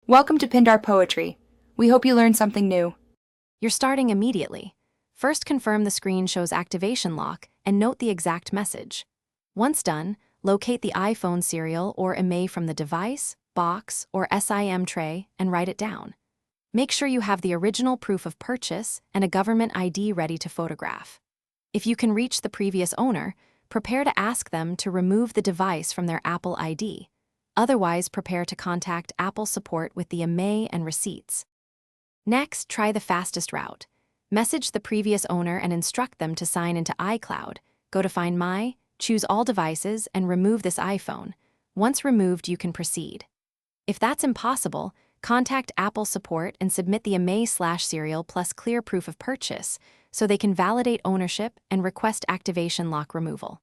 Welcome to Pindar Poetry. We hope you learned something new. You're starting immediately. First, confirm the screen shows activation lock and note the exact message. Once done, locate the iPhone serial or IMEI from the device, box, or SIM tray and write it down. Make sure you have the original proof of purchase and a government ID ready to photograph. If you can reach the previous owner, prepare to ask them to remove the device from their Apple ID. Otherwise, prepare to contact Apple support with the IMEI and receipts. Next, try the fastest route. Message the previous owner and instruct them to sign into iCloud. Go to Find My, choose All Devices, and remove this iPhone. Once removed, you can proceed. If that's impossible, contact Apple support and submit the IMEI/serial plus clear proof of purchase so they can validate ownership and request activation lock removal.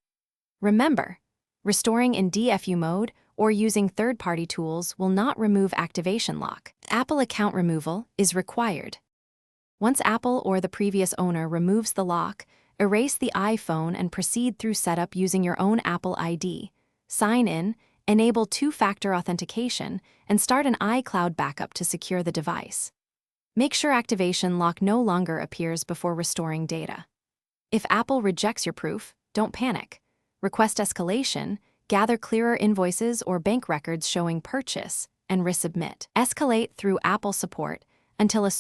Remember, restoring in DFU mode or using third-party tools will not remove activation lock. Apple account removal is required. Once Apple or the previous owner removes the lock, erase the iPhone and proceed through setup using your own Apple ID. Sign in, enable two-factor authentication, and start an iCloud backup to secure the device. Make sure activation lock no longer appears before restoring data. If Apple rejects your proof, don't panic. Request escalation, gather clearer invoices or bank records showing purchase, and resubmit. Escalate through Apple support until a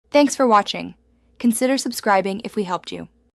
Thanks for watching. Consider subscribing if we helped you.